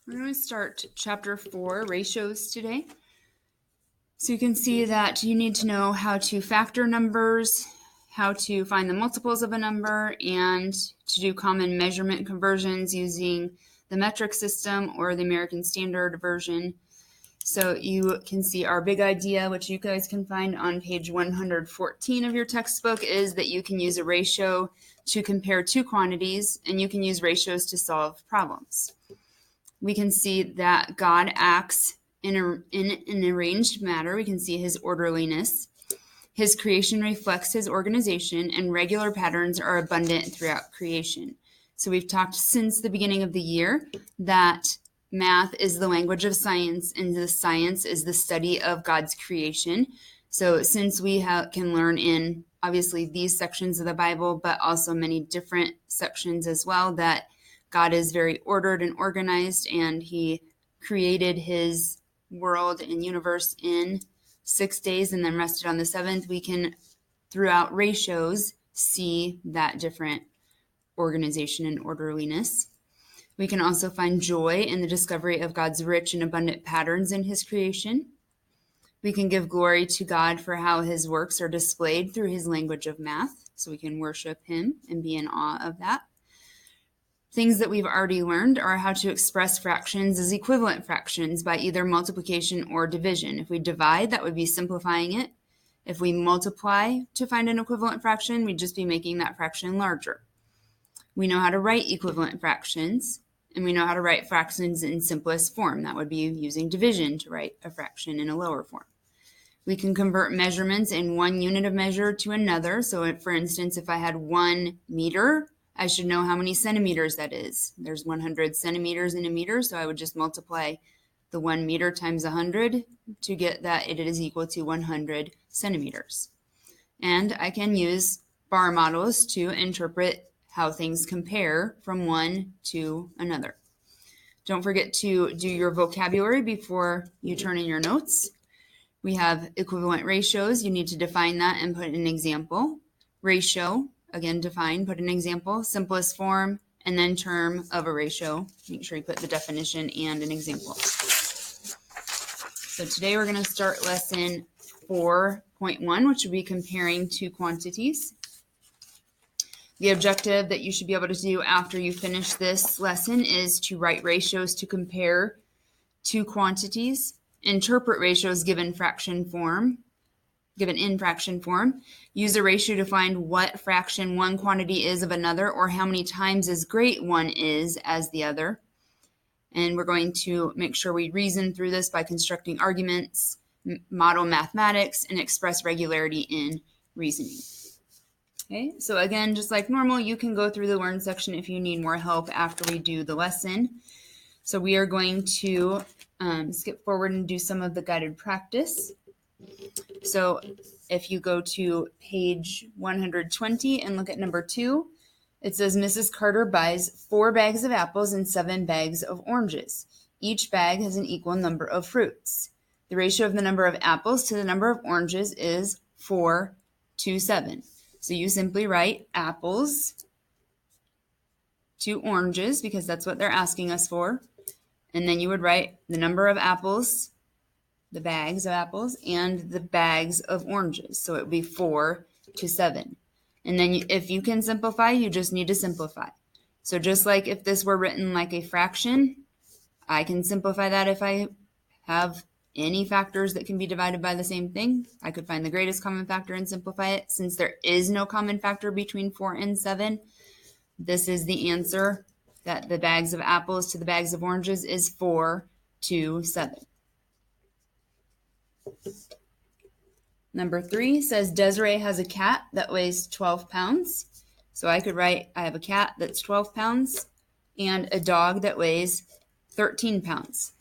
We're going to start chapter 4, ratios, today. So you can see that you need to know how to factor numbers, how to find the multiples of a number, and to do common measurement conversions using the metric system or the American Standard Version. So you can see our big idea, which you guys can find on page 114 of your textbook, is that you can use a ratio to compare two quantities, and you can use ratios to solve problems. We can see that God acts in an arranged manner. We can see his orderliness. His creation reflects his organization, and regular patterns are abundant throughout creation. So we've talked since the beginning of the year that math is the language of science, and the science is the study of God's creation. So since we can learn in obviously these sections of the Bible, but also many different sections as well, that God is very ordered and organized, and he created his world and universe in 6 days and then rested on the seventh, we can, throughout ratios, see that different organization and orderliness. We can also find joy in the discovery of God's rich and abundant patterns in his creation. We can give glory to God for how his works are displayed through his language of math, so we can worship him and be in awe of that. Things that we've already learned are how to express fractions as equivalent fractions by either multiplication or division. If we divide, that would be simplifying it. If we multiply to find an equivalent fraction, we'd just be making that fraction larger. We know how to write equivalent fractions, and we know how to write fractions in simplest form. That would be using division to write a fraction in a lower form. We can convert measurements in one unit of measure to another. So for instance, if I had 1 meter, I should know how many centimeters that is. There's 100 centimeters in a meter, so I would just multiply the 1 meter times 100 to get that it is equal to 100 centimeters. And I can use bar models to interpret how things compare from one to another. Don't forget to do your vocabulary before you turn in your notes. We have equivalent ratios. You need to define that and put an example. Ratio, again, define, put an example, simplest form, and then term of a ratio. Make sure you put the definition and an example. So today we're going to start lesson 4.1, which will be comparing two quantities. The objective that you should be able to do after you finish this lesson is to write ratios to compare two quantities, interpret ratios given in fraction form, use a ratio to find what fraction one quantity is of another, or how many times as great one is as the other. And we're going to make sure we reason through this by constructing arguments, model mathematics, and express regularity in reasoning. Okay, so again, just like normal, you can go through the learn section if you need more help after we do the lesson. So we are going to skip forward and do some of the guided practice. So if you go to page 120 and look at number 2, it says Mrs. Carter buys 4 bags of apples and 7 bags of oranges. Each bag has an equal number of fruits. The ratio of the number of apples to the number of oranges is 4 to 7. So you simply write apples to oranges because that's what they're asking us for. And then you would write the number of apples, the bags of apples, and the bags of oranges. So it would be 4 to 7. And then if you can simplify, you just need to simplify. So just like if this were written like a fraction, I can simplify that if I have any factors that can be divided by the same thing. I could find the greatest common factor and simplify it. Since there is no common factor between 4 and 7, this is the answer, that the bags of apples to the bags of oranges is 4 to 7. Number 3 says Desiree has a cat that weighs 12 pounds. So I could write I have a cat that's 12 pounds and a dog that weighs 13 pounds.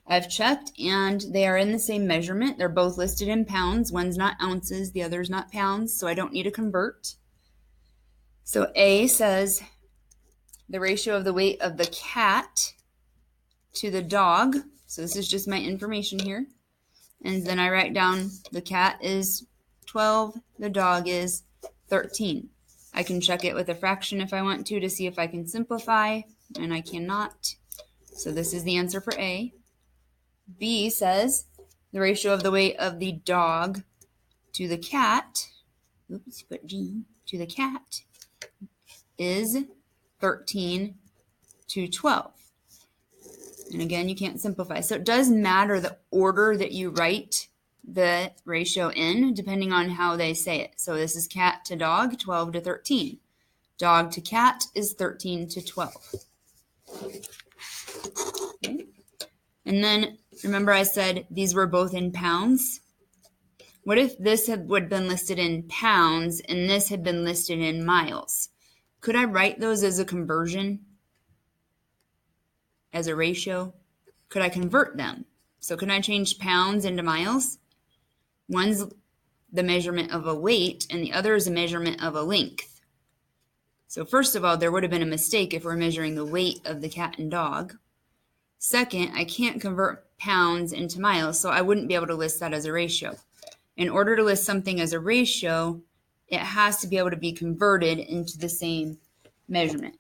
I've checked and they are in the same measurement. They're both listed in pounds. One's not ounces, the other's not pounds, so I don't need to convert. So A says the ratio of the weight of the cat to the dog. So this is just my information here. And then I write down the cat is 12, the dog is 13. I can check it with a fraction if I want to see if I can simplify, and I cannot. So this is the answer for A. B says the ratio of the weight of the dog to the cat, oops, put G, to the cat is 13 to 12. And again, you can't simplify. So it does matter the order that you write the ratio in, depending on how they say it. So this is cat to dog, 12 to 13. Dog to cat is 13 to 12. Okay. And then remember I said these were both in pounds? What if this would have been listed in pounds and this had been listed in miles? Could I write those as a conversion? As a ratio? Could I convert them? So can I change pounds into miles? One's the measurement of a weight and the other is a measurement of a length. So first of all, there would have been a mistake if we're measuring the weight of the cat and dog. Second, I can't convert pounds into miles, so I wouldn't be able to list that as a ratio. In order to list something as a ratio, it has to be able to be converted into the same measurement.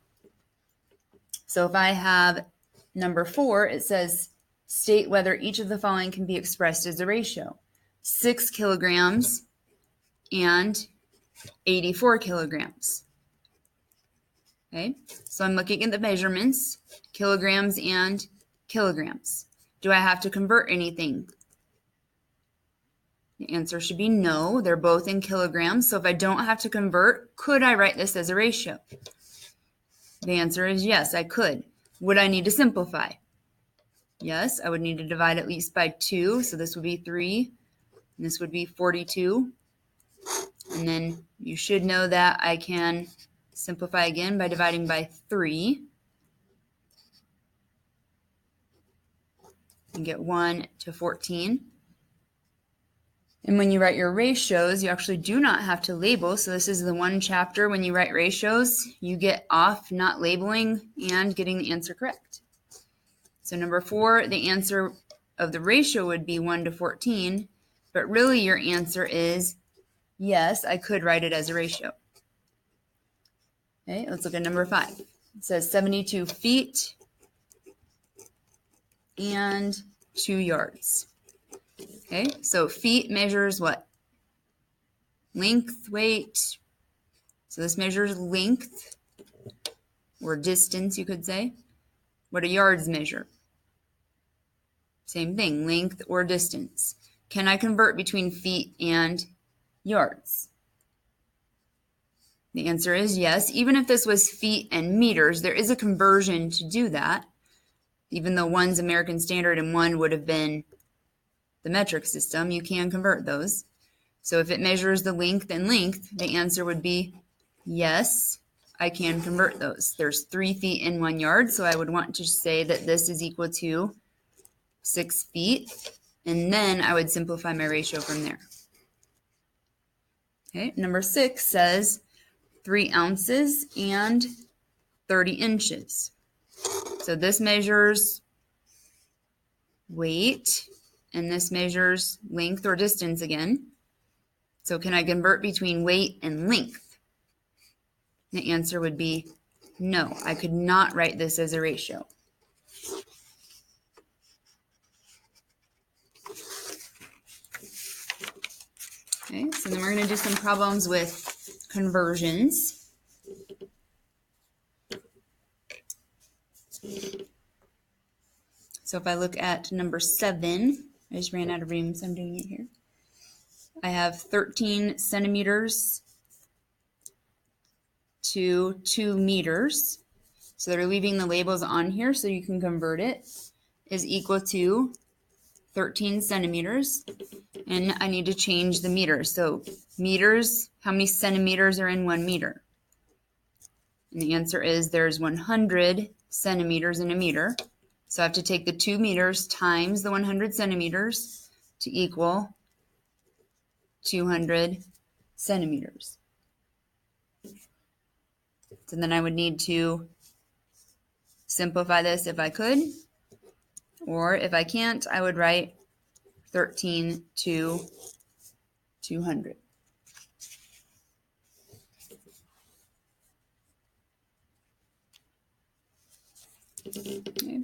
So if I have number 4, it says, state whether each of the following can be expressed as a ratio. 6 kilograms and 84 kilograms. Okay, so I'm looking at the measurements, kilograms and kilograms. Do I have to convert anything? The answer should be no. They're both in kilograms. So if I don't have to convert, could I write this as a ratio? The answer is yes, I could. Would I need to simplify? Yes, I would need to divide at least by 2. So this would be 3. And this would be 42. And then you should know that I can simplify again by dividing by 3. And get 1 to 14. And when you write your ratios, you actually do not have to label. So this is the one chapter when you write ratios, you get off not labeling and getting the answer correct. So number 4, the answer of the ratio would be 1 to 14, but really your answer is yes, I could write it as a ratio. Okay, let's look at number 5. It says 72 feet and 2 yards. Okay, so feet measures what? Length, weight. So this measures length or distance, you could say. What do yards measure? Same thing, length or distance. Can I convert between feet and yards? The answer is yes. Even if this was feet and meters, there is a conversion to do that. Even though one's American Standard and one would have been the metric system, you can convert those. So if it measures the length and length, the answer would be yes, I can convert those. There's 3 feet in 1 yard, so I would want to say that this is equal to 6 feet, and then I would simplify my ratio from there. Okay, number 6 says 3 ounces and 30 inches. So this measures weight, and this measures length or distance again. So can I convert between weight and length? The answer would be no. I could not write this as a ratio. Okay, so then we're going to do some problems with conversions. So if I look at number 7, I just ran out of room, so I'm doing it here. I have 13 centimeters to 2 meters. So they're leaving the labels on here so you can convert it, is equal to 13 centimeters. And I need to change the meters. So meters, how many centimeters are in 1 meter? And the answer is there's 100 centimeters in a meter. So I have to take the 2 meters times the 100 centimeters to equal 200 centimeters. So then I would need to simplify this if I could, or if I can't, I would write 13 to 200. Okay.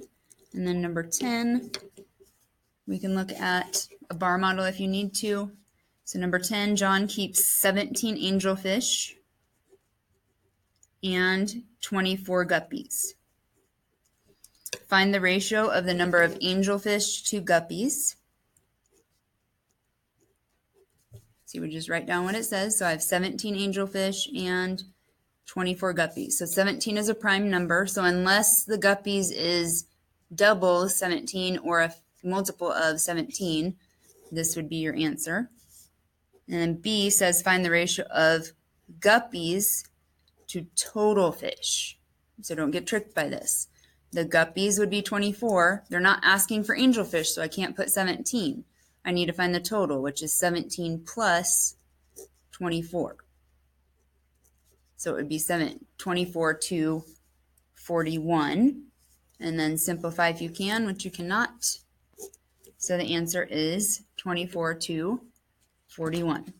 And then number 10, we can look at a bar model if you need to. So number 10, John keeps 17 angelfish and 24 guppies. Find the ratio of the number of angelfish to guppies. So you would just write down what it says. So I have 17 angelfish and 24 guppies. So 17 is a prime number. So unless the guppies is double 17 or a multiple of 17, this would be your answer. And then B says find the ratio of guppies to total fish. So don't get tricked by this. The guppies would be 24. They're not asking for angelfish, so I can't put 17. I need to find the total, which is 17 plus 24. So it would be 24 to 41. And then simplify if you can, which you cannot. So the answer is 24 to 41.